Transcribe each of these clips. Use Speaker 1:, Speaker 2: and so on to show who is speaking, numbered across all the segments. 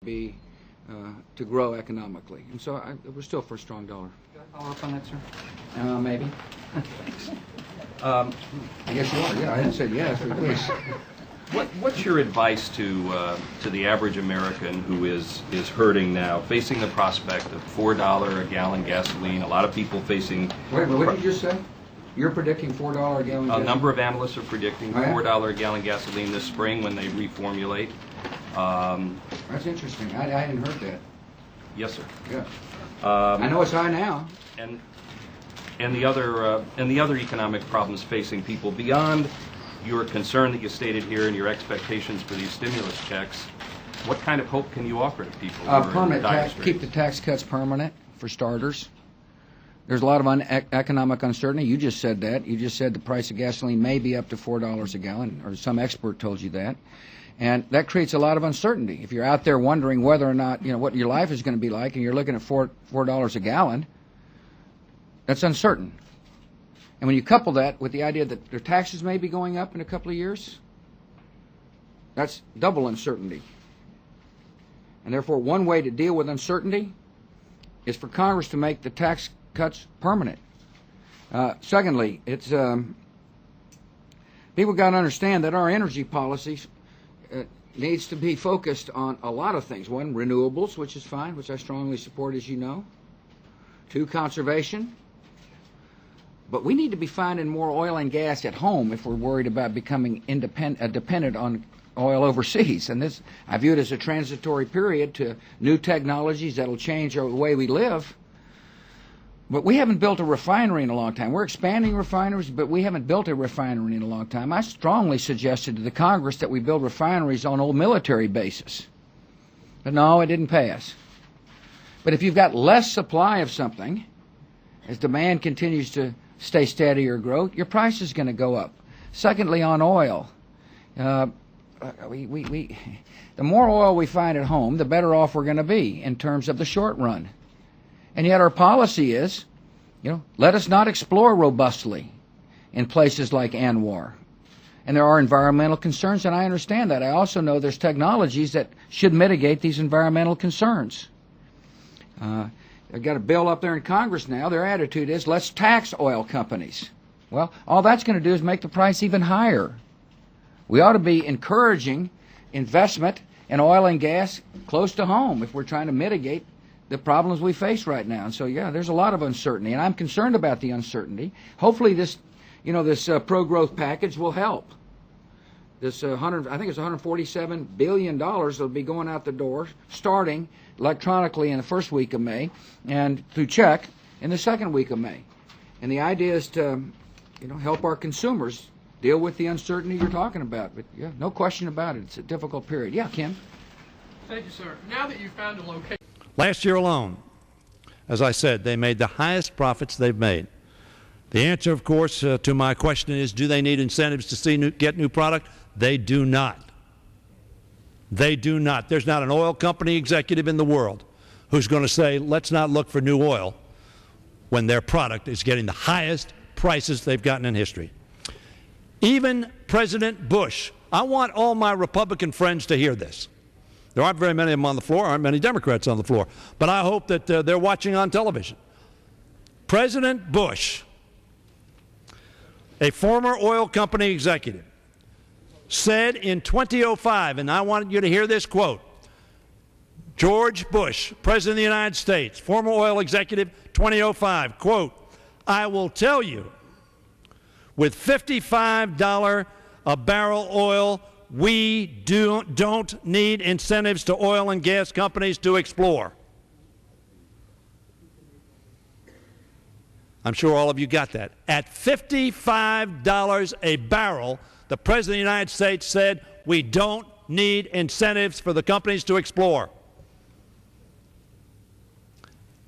Speaker 1: be to grow economically. And so we're still for a strong dollar.
Speaker 2: Can I follow up on that, sir?
Speaker 1: Maybe.
Speaker 2: Thanks.
Speaker 1: I guess you are. Yeah, I didn't say yes. Please.
Speaker 3: What's your advice to the average American who is hurting now, facing the prospect of $4 a gallon gasoline? A lot of people facing.
Speaker 1: Wait, what did you just say? You're predicting $4 a gallon gasoline?
Speaker 3: A number of analysts are predicting $4 a gallon gasoline this spring when they reformulate.
Speaker 1: That's interesting. I hadn't heard that.
Speaker 3: Yes, sir.
Speaker 1: Yeah. I know it's high now.
Speaker 3: And the other economic problems facing people beyond your concern that you stated here and your expectations for these stimulus checks, what kind of hope can you offer to people?
Speaker 1: Permanent tax, keep the tax cuts permanent, for starters. There's a lot of economic uncertainty. You just said that. You just said the price of gasoline may be up to $4 a gallon, or some expert told you that. And that creates a lot of uncertainty. If you're out there wondering whether or not, what your life is going to be like, and you're looking at $4 a gallon, that's uncertain. And when you couple that with the idea that their taxes may be going up in a couple of years, that's double uncertainty. And therefore, one way to deal with uncertainty is for Congress to make the tax cuts permanent. Secondly, it's people got to understand that our energy policies needs to be focused on a lot of things. One, renewables, which is fine, which I strongly support, as you know. Two, conservation. But we need to be finding more oil and gas at home if we're worried about becoming dependent on oil overseas. And this, I view it as a transitory period to new technologies that'll change the way we live. But we haven't built a refinery in a long time. We're expanding refineries, but we haven't built a refinery in a long time. I strongly suggested to the Congress that we build refineries on old military bases. But no, it didn't pass. But if you've got less supply of something, as demand continues to stay steady or grow, your price is going to go up. Secondly, on oil, the more oil we find at home, the better off we're going to be in terms of the short run. And yet our policy is, let us not explore robustly in places like ANWR. And there are environmental concerns, and I understand that. I also know there's technologies that should mitigate these environmental concerns. They've got a bill up there in Congress now. Their attitude is, let's tax oil companies. Well, all that's going to do is make the price even higher. We ought to be encouraging investment in oil and gas close to home if we're trying to mitigate the problems we face right now. And so, there's a lot of uncertainty, and I'm concerned about the uncertainty. Hopefully this pro-growth package will help. This I think it's $147 billion that'll be going out the door, starting electronically in the first week of May, and through check in the second week of May. And the idea is to, help our consumers deal with the uncertainty you're talking about. But no question about it. It's a difficult period. Yeah, Ken.
Speaker 4: Thank you, sir. Now that you've found a location.
Speaker 5: Last year alone, as I said, they made the highest profits they've made. The answer, of course, to my question is, do they need incentives to get new product? They do not. They do not. There's not an oil company executive in the world who's going to say, let's not look for new oil when their product is getting the highest prices they've gotten in history. Even President Bush, I want all my Republican friends to hear this. There aren't very many of them on the floor, aren't many Democrats on the floor, but I hope that they're watching on television. President Bush, a former oil company executive, said in 2005, and I want you to hear this quote, George Bush, President of the United States, former oil executive, 2005, quote, I will tell you, with $55 a barrel oil, we don't need incentives to oil and gas companies to explore. I'm sure all of you got that. At $55 a barrel, the President of the United States said, we don't need incentives for the companies to explore.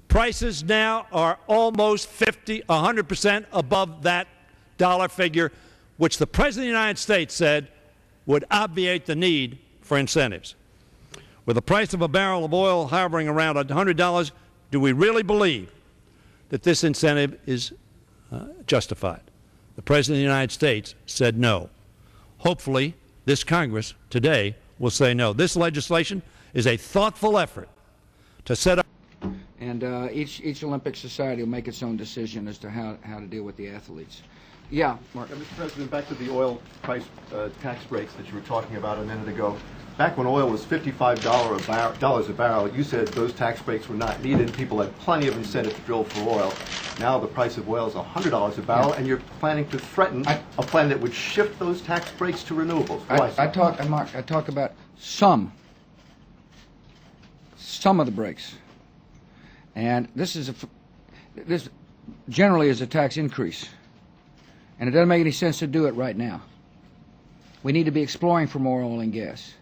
Speaker 5: Prices now are almost 100% above that dollar figure, which the President of the United States said would obviate the need for incentives. With the price of a barrel of oil hovering around $100, do we really believe that this incentive is justified? The President of the United States said no. Hopefully, this Congress today will say no. This legislation is a thoughtful effort to set up.
Speaker 1: And each Olympic society will make its own decision as to how to deal with the athletes. Yeah, Mark.
Speaker 6: Mr. President, back to the oil price tax breaks that you were talking about a minute ago. Back when oil was $55 a barrel, you said those tax breaks were not needed. People had plenty of incentive to drill for oil. Now the price of oil is $100 a barrel,
Speaker 1: Yeah.
Speaker 6: and you're planning to threaten a plan that would shift those tax breaks to renewables. Why, sir?
Speaker 1: I talk about some of the breaks, and this generally is a tax increase, and it doesn't make any sense to do it right now. We need to be exploring for more oil and gas.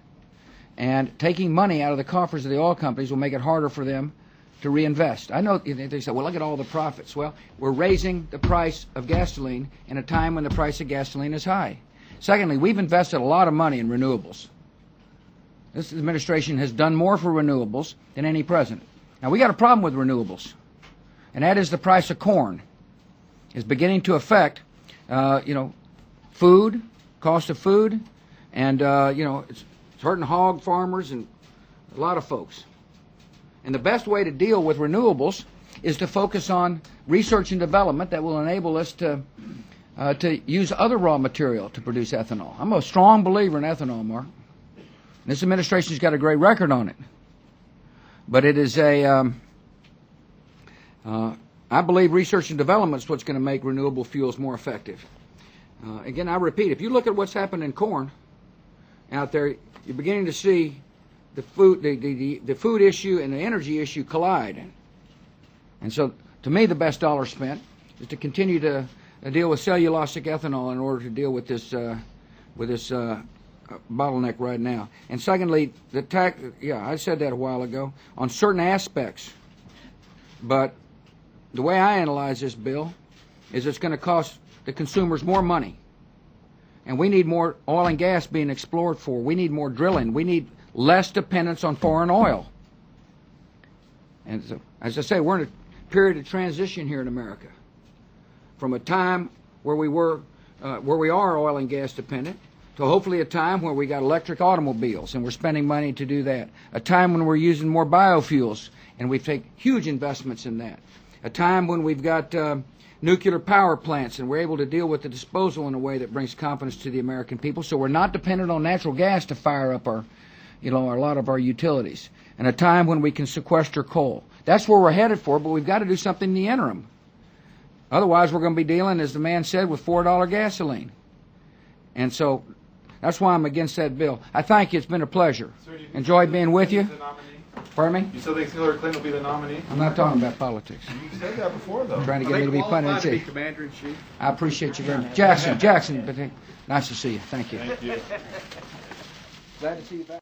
Speaker 1: And taking money out of the coffers of the oil companies will make it harder for them to reinvest. I know they say, well, look at all the profits. Well, we're raising the price of gasoline in a time when the price of gasoline is high. Secondly, we've invested a lot of money in renewables. This administration has done more for renewables than any president. Now, we got a problem with renewables, and that is the price of corn is beginning to affect, food, cost of food, and, it's hurting hog farmers and a lot of folks. And the best way to deal with renewables is to focus on research and development that will enable us to use other raw material to produce ethanol. I'm a strong believer in ethanol, Mark. This administration's got a great record on it. But it is I believe research and development is what's going to make renewable fuels more effective. Again, I repeat, if you look at what's happened in corn out there, you're beginning to see the food issue and the energy issue collide. And so, to me, the best dollar spent is to continue to deal with cellulosic ethanol in order to deal with this bottleneck right now. And secondly, the tax. Yeah, I said that a while ago on certain aspects. But the way I analyze this bill is it's going to cost the consumers more money. And we need more oil and gas being explored for. We need more drilling. We need less dependence on foreign oil. And so, as I say, we're in a period of transition here in America from a time where we are oil and gas dependent to hopefully a time where we got electric automobiles and we're spending money to do that. A time when we're using more biofuels and we've taken huge investments in that. A time when we've got nuclear power plants and we're able to deal with the disposal in a way that brings confidence to the American people, so we're not dependent on natural gas to fire up a lot of our utilities. And a time when we can sequester coal. That's where we're headed for, but we've got to do something in the interim. Otherwise, we're going to be dealing, as the man said, with $4 gasoline. And so that's why I'm against that bill. I thank you. It's been a pleasure.
Speaker 7: Sir,
Speaker 1: Enjoyed being with you. Pardon me?
Speaker 7: You still think Hillary Clinton will be the nominee?
Speaker 1: I'm not talking about politics.
Speaker 7: You said that before, though.
Speaker 1: I'm trying to get me to be
Speaker 2: qualified to be
Speaker 1: punted.
Speaker 2: Commander-in-Chief.
Speaker 1: I appreciate you very much. Jackson, nice to see you. Thank you.
Speaker 7: Thank you.
Speaker 1: Glad to see you back.